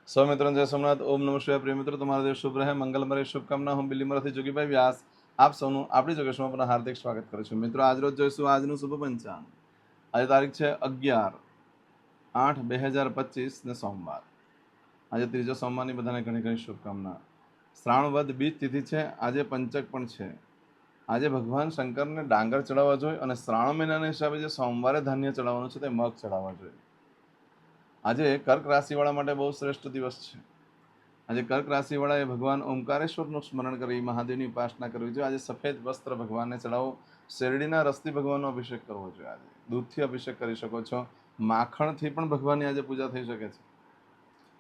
સૌ મિત્રોને જય સોમનાથ. ઓમ નમઃ શિવાય. પ્રિય મિત્રો, તમારો દિવસ શુભ રહે, મંગલમય શુભકામના. હું બિલીમરાથી જોગીભાઈ વ્યાસ આપ સૌનું આપણી જોગેશમાં પણ હાર્દિક સ્વાગત કરું છું. મિત્રો, આજરોજ જોઈશું આજનું શુભ પંચાંગ. આજે તારીખ છે 11/8/2025 ને સોમવાર. આજે ત્રીજો સોમવારની બધાને ઘણી ઘણી શુભકામના. શ્રાવણ વદ બીજ તિથિ છે. આજે પંચક પણ છે. આજે ભગવાન શંકરને ડાંગર ચડાવવા જોઈએ અને શ્રાવણ મહિનાના હિસાબે જે સોમવારે ધાન્ય ચડાવવાનું છે તે મગ ચડાવવા જોઈએ. આજે કર્ક રાશિવાળા માટે બહુ શ્રેષ્ઠ દિવસ છે. આજે કર્ક રાશિવાળાએ ભગવાન ઓમકારેશ્વરનું સ્મરણ કરી મહાદેવની ઉપાસના કરવી જોઈએ. આજે સફેદ વસ્ત્ર ભગવાનને ચડાવો. શેરડીના રસથી ભગવાનનો અભિષેક કરવો જોઈએ. આજે દૂધથી અભિષેક કરી શકો છો. માખણથી પણ ભગવાનની આજે પૂજા થઈ શકે છે.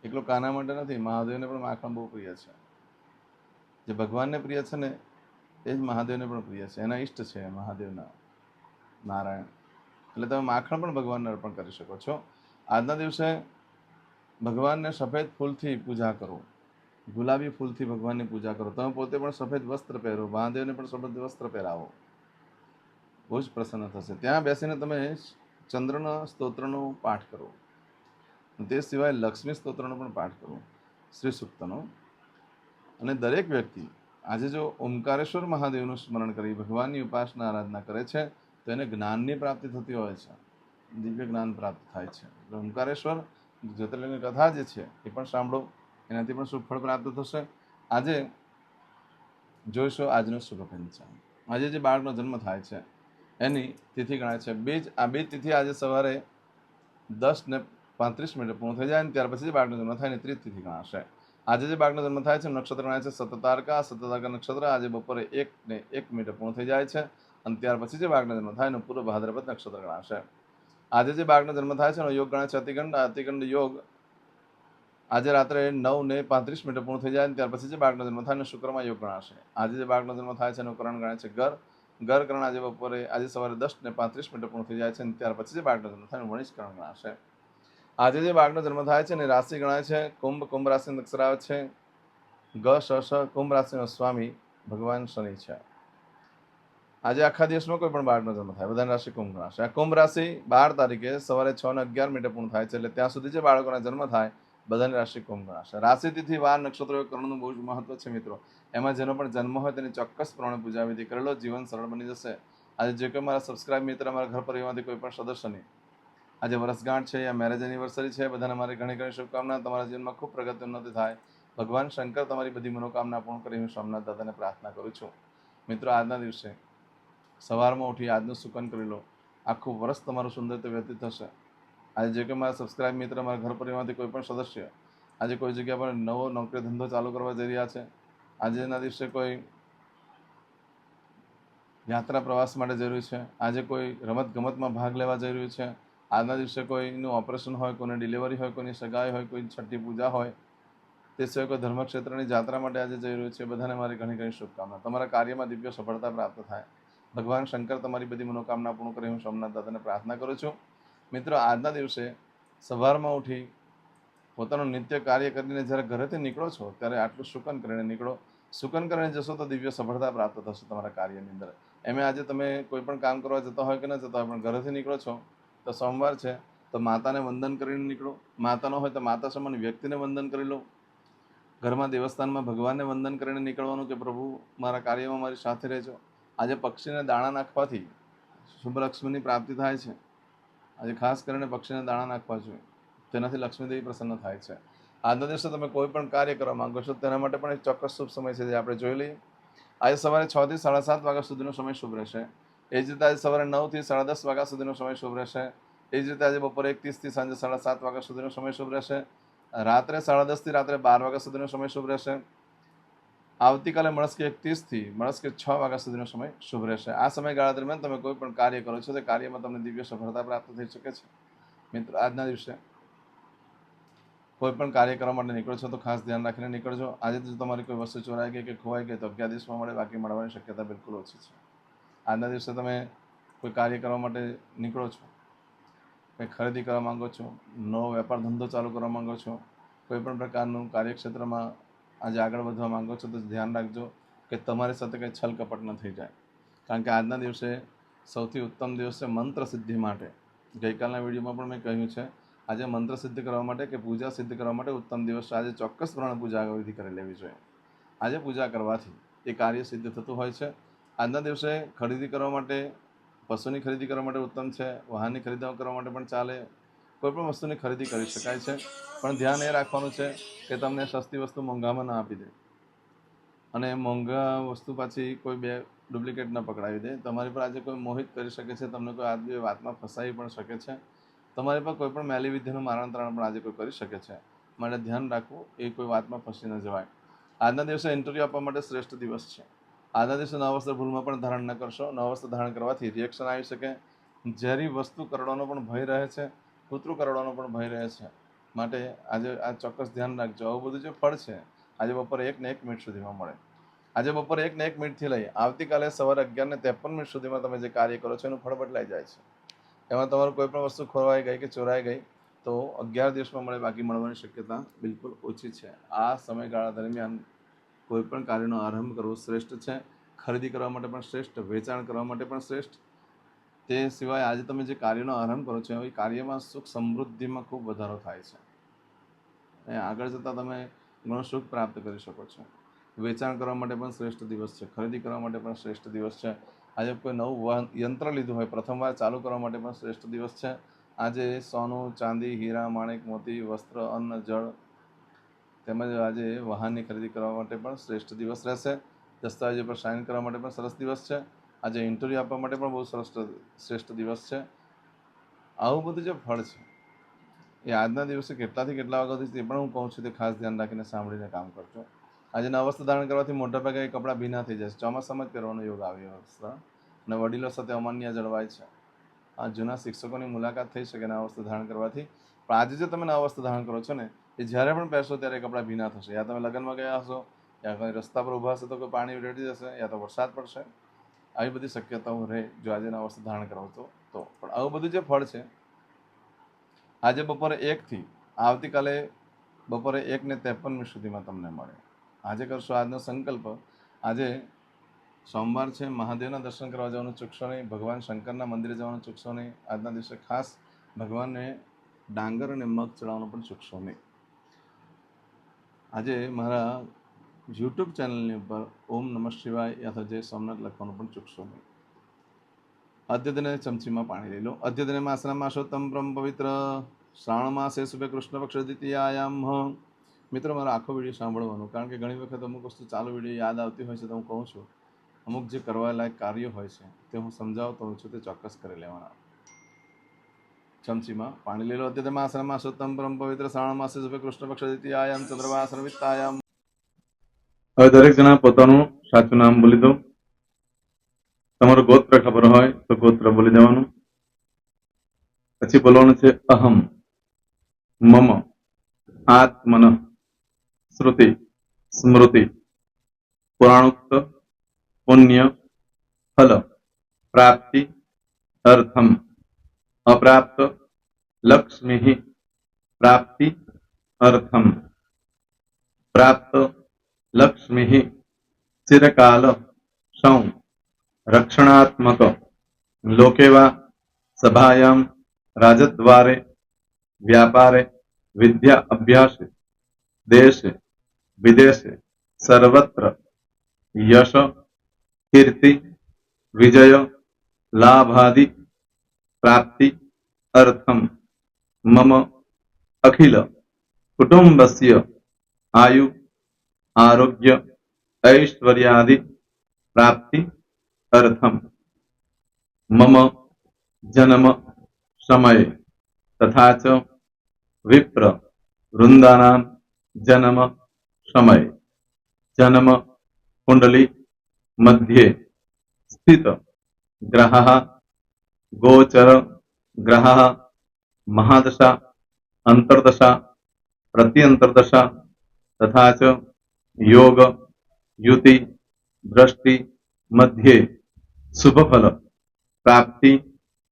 એકલો કાના માટે નથી, મહાદેવને પણ માખણ બહુ પ્રિય છે. જે ભગવાનને પ્રિય છે ને એ જ મહાદેવને પણ પ્રિય છે. એના ઈષ્ટ છે મહાદેવના નારાયણ. એટલે તમે માખણ પણ ભગવાનને અર્પણ કરી શકો છો. આજના દિવસે ભગવાનને સફેદ ફૂલથી પૂજા કરો. ગુલાબી ફૂલથી ભગવાનની પૂજા કરો. તમે પોતે પણ સફેદ વસ્ત્ર પહેરો. મહાદેવને પણ સફેદ વસ્ત્ર પહેરાવો. બહુ જ પ્રસન્ન થશે. ત્યાં બેસીને તમે ચંદ્રના સ્તોત્રનો પાઠ કરો. તે સિવાય લક્ષ્મી સ્તોત્રનો પણ પાઠ કરો, શ્રી સૂક્તનો. અને દરેક વ્યક્તિ આજે જો ઓમકારેશ્વર મહાદેવનું સ્મરણ કરી ભગવાનની ઉપાસના આરાધના કરે છે તો એને જ્ઞાનની પ્રાપ્તિ થતી હોય છે. દિવ્ય જ્ઞાન પ્રાપ્ત થાય છે. એટલે ઓમકારેશ્વર જ્યોતિર્લિંગની કથા જે છે એ પણ સાંભળો. એનાથી પણ શુભ ફળ પ્રાપ્ત થશે. આજે જોઈશું આજનું શુભ પંચાંગ. આજે જે બાળકનો જન્મ થાય છે એની તિથિ ગણાય છે બીજ. આ બીજ તિથિ આજે સવારે 10:35 પૂર્ણ થઈ જાય અને ત્યાર પછી જે બાળકનો જન્મ થાય એની ત્રીજ તિથિ ગણાશે. આજે જે બાળકનો જન્મ થાય છે નક્ષત્ર ગણાય છે સતતારકા. સતતારકા નક્ષત્ર આજે બપોરે 1:01 પૂર્ણ થઈ જાય છે અને ત્યાર પછી જે બાળકનો જન્મ થાય એનું પૂર્વ ભાદ્રપદ નક્ષત્ર ગણાશે. આજે જે બાળકનો જન્મ થાય છે એનો યોગ ગણાય છે અતિગંડ. અતિગંડ યોગ આજે રાત્રે 9:35 પૂર્ણ થઈ જાય ત્યાર પછી જે બાળકનો જન્મ થાય એનો શુક્રમાં યોગ ગણાશે. આજે જે બાળકનો જન્મ થાય છે એનું કરણ ગણાય છે ગર. ગર કરણ આજે સવારે 10:35 પૂર્ણ થઈ જાય છે અને ત્યાર પછી જે બાળકનો જન્મ થાય એનું વણિજ કરણ ગણાશે. આજે જે બાળકનો જન્મ થાય છે એની રાશિ ગણાય છે કુંભ. કુંભ રાશિ નક્ષત્ર આવે છે ગ શ શ. કુંભ રાશિનો સ્વામી ભગવાન શનિ છે. આજે આખા દિવસમાં કોઈ પણ બાળકનો જન્મ થાય બધાની રાશિ કુંભ ગણાશે. આ કુંભ રાશિ 12 તારીખે સવારે 6:11 પૂર્ણ થાય છે. એટલે ત્યાં સુધી જે બાળકોના જન્મ થાય બધાની રાશિ કુંભ ગણાશે. રાશિ તિથિ વાર નક્ષત્રો કરણનું બહુ જ મહત્વ છે મિત્રો. એમાં જેનો પણ જન્મ હોય તેની ચોક્કસ પ્રમાણે પૂજા વિધિ કરેલો જીવન સરળ બની જશે. આજે જે કોઈ મારા સબસ્ક્રાઇબ મિત્ર, મારા ઘર પરિવારમાંથી કોઈ પણ સદસ્યની આજે વર્ષગાંઠ છે યા મેરેજ એનિવર્સરી છે, બધાને મારી ઘણી ઘણી શુભકામના. તમારા જીવનમાં ખૂબ પ્રગતિ ઉન્નતિ થાય. ભગવાન શંકર તમારી બધી મનોકામના પૂર્ણ કરી હું સોમનાથ દાદાને પ્રાર્થના કરું છું. મિત્રો, આજના દિવસે સવારમાં ઉઠી આજનું સુકન કરી લો. આખું વર્ષ તમારું સુંદર રીતે વ્યતીત થશે. આજે જે કોઈ મારા સબસ્ક્રાઇબ મિત્ર, મારા ઘર પરિવારમાંથી કોઈ પણ સદસ્ય આજે કોઈ જગ્યા પર નવો નોકરી ધંધો ચાલુ કરવા જઈ રહ્યા છે, આજેના દિવસે કોઈ યાત્રા પ્રવાસ માટે જરૂરી છે, આજે કોઈ રમત ગમતમાં ભાગ લેવા જઈ રહ્યું છે, આજના દિવસે કોઈનું ઓપરેશન હોય, કોઈને ડિલિવરી હોય, કોઈની સગાઈ હોય, કોઈ છઠ્ઠી પૂજા હોય, તે સિવાય કોઈ ધર્મક્ષેત્રની જાત્રા માટે આજે જઈ રહ્યું છે, બધાને મારી ઘણી ઘણી શુભકામના. તમારા કાર્યમાં દિવ્ય સફળતા પ્રાપ્ત થાય. ભગવાન શંકર તમારી બધી મનોકામના પૂર્ણ કરી હું સોમનાથ દાદાને પ્રાર્થના કરું છું. મિત્રો, આજના દિવસે સવારમાં ઉઠી પોતાનું નિત્ય કાર્ય કરીને જ્યારે ઘરેથી નીકળો છો ત્યારે આટલું શુકન કરીને નીકળો. શુકન કરીને જશો તો દિવ્ય સફળતા પ્રાપ્ત થશે તમારા કાર્યની અંદર. એમે આજે તમે કોઈ પણ કામ કરવા જતા હોય કે ન જતા હોય પણ ઘરેથી નીકળો છો તો સોમવાર છે તો માતાને વંદન કરીને નીકળો. માતા ન હોય તો માતા સમાન વ્યક્તિને વંદન કરી લો. ઘરમાં દેવસ્થાનમાં ભગવાનને વંદન કરીને નીકળવાનું કે પ્રભુ મારા કાર્યમાં મારી સાથે રહેજો. આજે પક્ષીને દાણા નાખવાથી શુભ લક્ષ્મીની પ્રાપ્તિ થાય છે. આજે ખાસ કરીને પક્ષીને દાણા નાખવા જોઈએ, તેનાથી લક્ષ્મીદેવી પ્રસન્ન થાય છે. આજના દિવસે તમે કોઈ પણ કાર્ય કરવા માંગો છો તેના માટે પણ એક ચોક્કસ શુભ સમય છે જે આપણે જોઈ લઈએ. આજે સવારે 6 થી 7:30 વાગ્યા સુધીનો સમય શુભ રહેશે. એ જ રીતે આજે સવારે 9 થી 10:30 વાગ્યા સુધીનો સમય શુભ રહેશે. એ જ રીતે આજે બપોરે 1:30 થી સાંજે 7:30 વાગ્યા સુધીનો સમય શુભ રહેશે. રાત્રે 10:30 થી રાત્રે 12 વાગ્યા સુધીનો સમય શુભ રહેશે. આવતીકાલે મળસ્કે 1:30 થી મળસ્કે 6 વાગ્યા સુધીનો સમય શુભ રહેશે. આ સમયગાળા દરમિયાન તમે કોઈ પણ કાર્ય કરો છો તે કાર્યમાં તમને દિવ્ય સફળતા પ્રાપ્ત થઈ શકે છે. મિત્રો, આજના દિવસે કોઈ પણ કાર્ય કરવા માટે નીકળો છો તો ખાસ ધ્યાન રાખીને નીકળજો. આજે જો તમારી કોઈ વસ્તુ ચોરાઈ ગઈ કે ખોવાઈ ગઈ તો 11 દિવસમાં મળે, બાકી મળવાની શક્યતા બિલકુલ ઓછી છે. આજના દિવસે તમે કોઈ કાર્ય કરવા માટે નીકળો છો, કંઈ ખરીદી કરવા માંગો છો, નવો વેપાર ધંધો ચાલુ કરવા માંગો છો, કોઈ પણ પ્રકારનું કાર્યક્ષેત્રમાં આજે આગળ વધવા માંગો છો તો ધ્યાન રાખજો કે તમારી સાથે કંઈ છલ કપટ ન થઈ જાય. કારણ કે આજના દિવસે સૌથી ઉત્તમ દિવસ છે મંત્ર સિદ્ધિ માટે. ગઈકાલના વિડીયોમાં પણ મેં કહ્યું છે આજે મંત્ર સિદ્ધ કરવા માટે કે પૂજા સિદ્ધ કરવા માટે ઉત્તમ દિવસ છે. આજે ચોક્કસ પ્રમાણે પૂજા વિધિ કરી લેવી જોઈએ. આજે પૂજા કરવાથી એ કાર્ય સિદ્ધ થતું હોય છે. આજના દિવસે ખરીદી કરવા માટે, પશુની ખરીદી કરવા માટે ઉત્તમ છે. વાહનની ખરીદી કરવા માટે પણ ચાલે. કોઈ પણ વસ્તુની ખરીદી કરી શકાય છે. પણ ધ્યાન એ રાખવાનું છે કે તમને સસ્તી વસ્તુ મોંઘામાં ના આપી દે અને મોંઘા વસ્તુ પાછી કોઈ બે ડુપ્લિકેટ ન પકડાવી દે. તમારી પર આજે કોઈ મોહિત કરી શકે છે, તમને કોઈ આ વાતમાં ફસાવી પણ શકે છે. તમારી પર કોઈ પણ મેલી વિદ્યાનું મારણ તારણ પણ આજે કોઈ કરી શકે છે. માટે ધ્યાન રાખવું, એ કોઈ વાતમાં ફસી ન જવાય. આજના દિવસે ઇન્ટરવ્યૂ આપવા માટે શ્રેષ્ઠ દિવસ છે. આજના દિવસે નવા વસ્ત્ર ભૂલમાં પણ ધારણ ન કરશો. નવા વસ્ત્ર ધારણ કરવાથી રિએક્શન આવી શકે. ઝેરી વસ્તુ કરડવાનો પણ ભય રહે છે. કૂતરું કરડવાનો પણ ભય રહે છે. માટે આજે આ ચોક્કસ ધ્યાન રાખજો. આવું બધું જે ફળ છે આજે બપોરે 1 ને 1 મિનિટ સુધીમાં મળે. આજે બપોરે 1 ને 1 મિનિટથી લઈ આવતીકાલે સવારે 11 ને 53 મિનિટ સુધીમાં તમે જે કાર્ય કરો છો એનું ફળ બદલાઈ જાય છે. એમાં તમારું કોઈ પણ વસ્તુ ખોરવાઈ ગઈ કે ચોરાઈ ગઈ તો 11 દિવસમાં મળે, બાકી મળવાની શક્યતા બિલકુલ ઓછી છે. આ સમયગાળા દરમિયાન કોઈ પણ કાર્યનો આરંભ કરવો શ્રેષ્ઠ છે. ખરીદી કરવા માટે પણ શ્રેષ્ઠ, વેચાણ કરવા માટે પણ શ્રેષ્ઠ. તે સિવાય આજે તમે જે કાર્યનો આરંભ કરો છો એ કાર્યમાં સુખ સમૃદ્ધિમાં ખૂબ વધારો થાય છે અને આગળ જતાં તમે ઘણું સુખ પ્રાપ્ત કરી શકો છો. વેચાણ કરવા માટે પણ શ્રેષ્ઠ દિવસ છે. ખરીદી કરવા માટે પણ શ્રેષ્ઠ દિવસ છે. આજે કોઈ નવું યંત્ર લીધું હોય, પ્રથમવાર ચાલુ કરવા માટે પણ શ્રેષ્ઠ દિવસ છે. આજે સોનું, ચાંદી, હીરા, માણેક, મોતી, વસ્ત્ર, અન્ન, જળ તેમજ આજે વાહનની ખરીદી કરવા માટે પણ શ્રેષ્ઠ દિવસ રહેશે. દસ્તાવેજો પર સાઇન કરવા માટે પણ સરસ દિવસ છે. આજે ઇન્ટરવ્યૂ આપવા માટે પણ બહુ શ્રેષ્ઠ દિવસ છે. આવું બધું જે ફળ છે એ આજના દિવસે કેટલાથી કેટલા વાગ્યા સુધી તે પણ હું કહું છું, તે ખાસ ધ્યાન રાખીને સાંભળીને કામ કરજો. આજે નવા વસ્ત્ર ધારણ કરવાથી મોટા ભાગે કપડાં ભીના થઈ જાય છે. ચોમાસામાં જ પહેરવાનો યોગ આવ્યો વસ્ત્ર અને વડીલો સાથે અમાન્ય જળવાય છે. આ જૂના શિક્ષકોની મુલાકાત થઈ શકે નવા વસ્ત્ર ધારણ કરવાથી. પણ આજે જે તમે નવા વસ્ત્ર ધારણ કરો છો ને એ જ્યારે પણ પહેરશો ત્યારે કપડાં ભીના થશે. યા તમે લગ્નમાં ગયા હશો, યા કોઈ રસ્તા પર ઊભા હશો તો કોઈ પાણી રેડી જશે, યા તો વરસાદ પડશે. આવી બધી શક્યતાઓ રહે જો આજે નવા વસ્ત્ર ધારણ કરો તો. પણ આવું બધું જે ફળ છે આજે બપોરે 1 થી આવતીકાલે બપોરે 1 ને 53 મિનિટ સુધીમાં તમને મળે. આજે કરશો આજનો સંકલ્પ. આજે સોમવાર છે, મહાદેવના દર્શન કરવા જવાનું ચૂકશો નહીં. ભગવાન શંકરના મંદિરે જવાનું ચૂકશો નહીં. આજના દિવસે ખાસ ભગવાનને ડાંગર અને મગ ચડાવવાનું પણ ચૂકશો નહીં. આજે મારા યુટ્યુબ ચેનલની ઉપર ઓમ નમઃ શિવાય યા જય સોમનાથ લખવાનું પણ ચૂકશો નહીં. અદ્યતને ચમચીમાં પાણી લઈ લો. અદ્યતને માસના માસોત્તમ બ્રહ્મ પવિત્ર શ્રાવણ માસે શુભે કૃષ્ણ પક્ષ દ્વિતીયાયામ. મિત્રો, મારો આખો વિડીયો સાંભળવાનો, કારણ કે ઘણી વખત અમુક વસ્તુ ચાલુ વિડીયો યાદ આવતી હોય છે તો હું કહું છું. અમુક જે કરવા લાયક કાર્યો હોય છે તે હું સમજાવતો હોઉં છું, તે ચોક્કસ કરી લેવાના. ચમચીમાં પાણી લઈ લો. અદ્યતને માસના માસોત્તમ બ્રહ્મ પવિત્ર શ્રાવણ માસે શુભે કૃષ્ણ પક્ષ દ્વિતીયાયામ ચંદ્રવાસન વિત્તાયામ. હવે દરેક જણા પોતાનું સાચું નામ બોલી દો. તમારું ગોત્ર ખબર હોય તો ગોત્ર બોલી દેવાનું. પછી બોલવાનું છે અહમ, મમ, આત્મન, શ્રુતિ, સ્મૃતિ, પુરાણોક્ત, પુણ્ય, ફલ, પ્રાપ્તિ, અર્થમ, અપ્રાપ્ત, લક્ષ્મી, પ્રાપ્તિ, અર્થમ, પ્રાપ્ત, લક્ષ્મી, ચિરકાલ, સૌ, રક્ષણાત્મક, લોકેવા, સભાયામ, રાજદ્વારે, વ્યાપારે, વિદ્યા અભ્યાસે, દેશે વિદેશે, સર્વત્ર, યશ, કીર્તિ, વિજય, લાભાદિ, પ્રાપ્તિ, અર્થમ, મમ, અખિલ કુટુંબસ્ય, આયુ, આરોગ્ય, ऐश्वर्यादि, प्राप्ति, अर्थम, मम, जन्म, समय, तथा च विप्र, वृंदानां, जन्म, समय, जन्म, कुंडली, मध्ये, स्थित, ग्रहः, गोचर, ग्रहः, महादशा, अंतर्दशा, प्रत्यंतर्दशा, तथा च योग, युति, दृष्टि, मध्ये, शुभफल, प्राप्ति,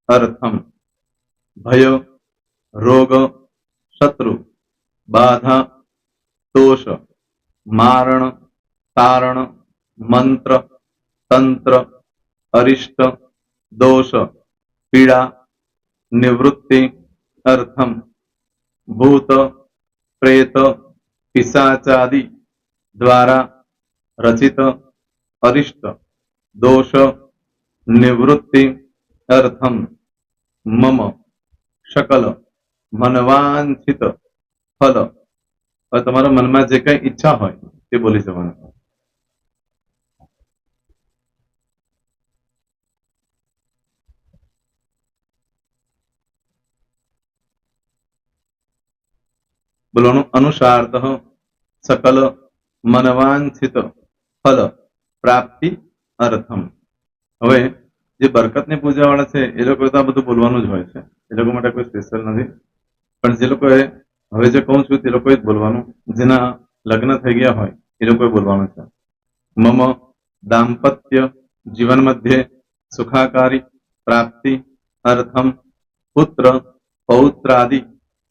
अर्थम, भय, रोग, शत्रु, बाधा, दोष, मारण, तारण, मंत्र, तंत्र, अरिष्ट, दोष, पीड़ा, निवृत्ति, अर्थम, ભૂત પ્રેત પિશાચાદि દ્વારા રચિત અરિષ્ટ દોષ નિવૃત્તિ અર્થમ મમ શકલ મનવાંછિત ફલ. હવે તમારા મનમાં જે કઈ ઈચ્છા હોય તે બોલી જવાનું. બોલવાનું અનુસાર્થ સકલ મનવાંછિત ફલ પ્રાપ્તિ અર્થમ. હવે જે બરકતની પૂજા વાળા છે એ લોકો તો આ બધું બોલવાનું જ હોય છે, એ લોકો માટે કોઈ સ્પેશિયલ નથી. પણ જે લોકોએ હવે જે કહું છું તે લોકોએ જ બોલવાનું, જેના લગ્ન થઈ ગયા હોય એ લોકોએ બોલવાનું છે. મમ દાંપત્ય જીવન મધ્યે સુખાકારી પ્રાપ્તિ અર્થમ પુત્ર પૌત્રાદિ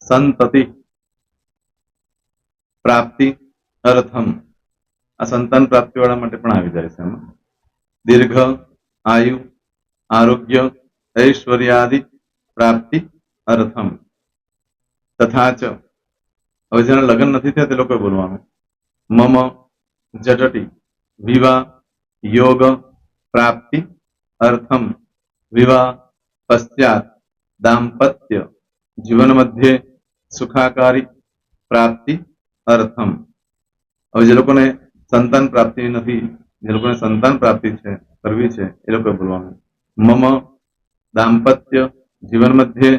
સંતતિ પ્રાપ્તિ અર્થમ. આ સંતાન પ્રાપ્તિ વાળા માટે પણ આવી જાય છે એમાં. દીર્ઘ આયુ આરોગ્ય ઐશ્વર્યાદિ પ્રાપ્તિ અર્થમ. તથા ચ. હવે જેના લગ્ન નથી થયા તે લોકોએ બોલવાનું. મમ જટટી વિવાહ યોગ પ્રાપ્તિ અર્થમ વિવાહ પશ્ચાત દાંપત્ય જીવન મધ્યે સુખાકારી પ્રાપ્તિ અર્થમ. હવે જે લોકોને સંતાન પ્રાપ્તિ નથી, જે લોકોને સંતાન પ્રાપ્તિ છે કરવી છે એ લોકોએ બોલવાનું. મમ દાંપત્ય જીવન મધ્યે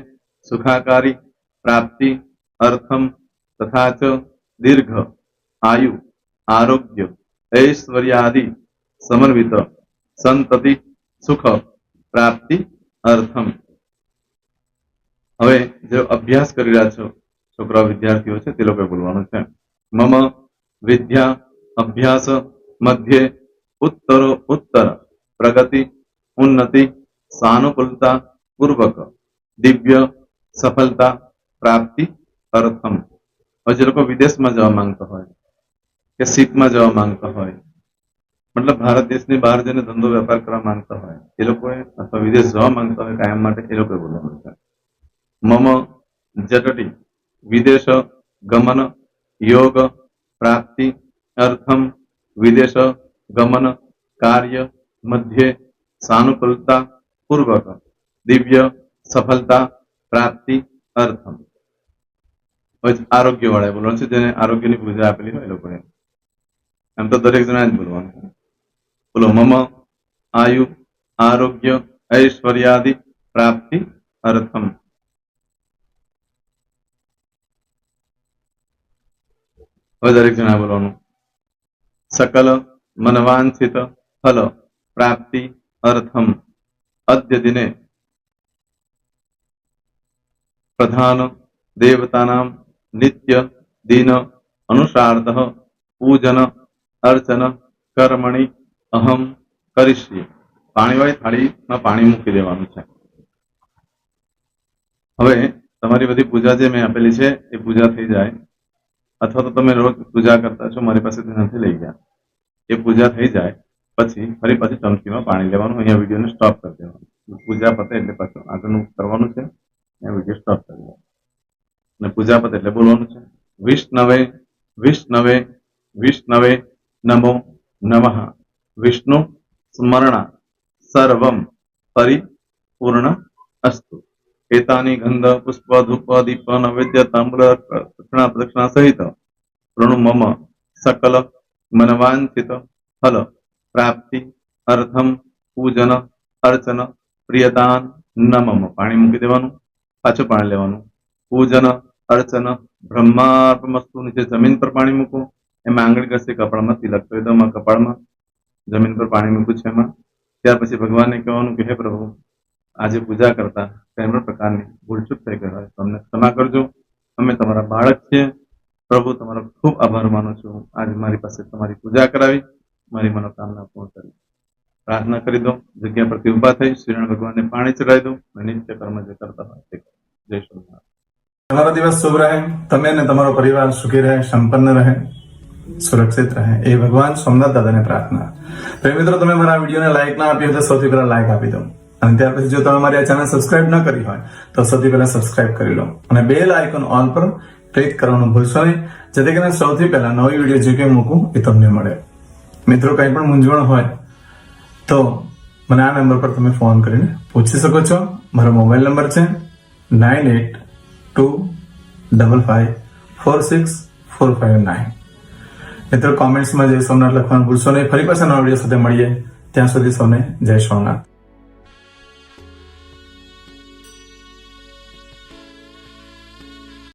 સુખાકારી પ્રાપ્તિ અર્થમ તથા ચ દીર્ઘ આયુ આરોગ્ય ઐશ્વર્યાદિ સમન્વિત સંતતિ સુખ પ્રાપ્તિ અર્થમ. હવે જે અભ્યાસ કરી રહ્યા છો છોકરાઓ વિદ્યાર્થીઓ છે તે લોકોએ બોલવાનું છે. મમ વિદ્યા અભ્યાસ મધ્યે ઉત્તરો ઉત્તર પ્રગતિ ઉન્નતિ સાનુકૂલતા પૂર્વક દિવ્ય સફળતા પ્રાપ્તિ અર્થમ. હવે જે લોકો વિદેશમાં જવા માંગતા હોય કે શીપમાં જવા માંગતા હોય, મતલબ ભારત દેશની બહાર જઈને ધંધો વેપાર કરવા માંગતા હોય એ લોકોએ, અથવા વિદેશ જવા માંગતા હોય કાયમ માટે, એ લોકોએ બોલવાનું છે. મમ જટટી વિદેશ ગમન યોગ પ્રાપ્તિ અર્થમ વિદેશ ગમન કાર્ય મધ્યે સાનુકૂલતા પૂર્વક દિવ્ય સફળતા પ્રાપ્તિ અર્થમ. આરોગ્ય વાળા બોલવાનું છે, જેને આરોગ્યની પૂજા આપેલી હોય એ લોકોએ. એમ તો દરેક જણા જ બોલવાનું. બોલો મમ આયુ આરોગ્ય ઐશ્વર્યાદિ પ્રાપ્તિ અર્થમ. હવે દરેક જણા બોલવાનું. સકલ મનવાંછિત ફલ પ્રાપ્તિ અર્થમ અદ્ય દિને પ્રધાન દેવતાનામ નિત્ય દિન અનુસાર્થ પૂજન અર્ચન કર્મણિ અહમ કરીશ્યે. પાણીવાળી થાળીમાં પાણી મૂકી દેવાનું છે. હવે તમારી બધી પૂજા જે મેં આપેલી છે એ પૂજા થઈ જાય, અથવા તો તમે રોજ પૂજા કરતા છો મારી પાસેથી નથી લઈ ગયા, એ પૂજા થઈ જાય પછી ફરી પાછી ચમચીમાં પાણી લેવાનું. અહીંયા વિડીયોને સ્ટોપ કરી દેવાનું. પૂજા પતે એટલે પાછું આગળનું કરવાનું છે. અહીંયા વિડીયો સ્ટોપ કરી દેવાનું અને પૂજા પતે એટલે બોલવાનું છે. વિષ્ણવે વિષ્ણવે વિષ્ણવે નમો નમઃ વિષ્ણુ સ્મરણા સર્વમ પરિપૂર્ણ અસ્તુ. એતાની ગંધ પુષ્પ ધૂપ દીપ નૈવેદ્ય તાંબૂલ દક્ષિણા પ્રદક્ષિણા સહિત પ્રણુ મમ સકલ મનવાંછિત ફલ પ્રાપ્તિ અર્થમ પૂજન અર્ચન પ્રિયદાન ન મમ. પાણી મૂકી દેવાનું, પાછું પાણી લેવાનું. પૂજન અર્ચન બ્રહ્માર્પણમસ્તુ. નીચે જમીન પર પાણી મૂકો, એમાં આંગળી ઘસી કપાળમાં તિલક કરી દો. કપાળમાં જમીન પર પાણી મૂકું છે એમાં. ત્યાર પછી ભગવાનને કહેવાનું કે હે પ્રભુ, આજે પૂજા કરતા કોઈ પણ પ્રકારની ભૂલચૂક થઈ ગઈ હોય તો અમને ક્ષમા કરજો. અમે તમારા બાળક છીએ પ્રભુ, તમારો ખૂબ આભાર માનું છું. આજે મારી પાસે તમારી પૂજા કરાવી, મારી મનોકામના પૂર્ણ કરી. પ્રાર્થના કરી દો. જગ્યા પરથી ઉભા થઈ શ્રીનારાયણ ભગવાનને પાણી ચડાવી દો અને નિત્ય કર્મ જે કરતા હોય તે કરો. જય શ્રી. તમારો દિવસ શુભ રહે, તમે અને તમારો પરિવાર સુખી રહે, સંપન્ન રહે, સુરક્ષિત રહે, એ ભગવાન સોમનાથ દાદાને પ્રાર્થના. તો મિત્રો, તમે મારા વિડીયોને લાઈક ના આપી હોય તો સૌથી પહેલા લાઈક આપી દો. અને ત્યાર પછી જો તમે મારી આ ચેનલ સબસ્ક્રાઇબ ન કરી હોય તો સૌથી પહેલા સબસ્ક્રાઇબ કરી લો અને બેલ આઇકોન ઓલ પર ક્લિક કરવાનું ભૂલશો નહીં, જેથી કરીને સૌથી પહેલા નવી વિડીયો જે કંઈ મૂકું એ તમને મળે. મિત્રો, કંઈ પણ મૂંઝવણ હોય તો મને આ નંબર પર તમે ફોન કરીને પૂછી શકો છો. મારો મોબાઈલ નંબર છે 9825546459. મિત્રો, કોમેન્ટ્સમાં જય સોમનાથ લખવાનું ભૂલશો નહીં. ફરી પાછા નવા વિડીયો સાથે મળીએ. ત્યાં સુધી સૌને જય સોમનાથ.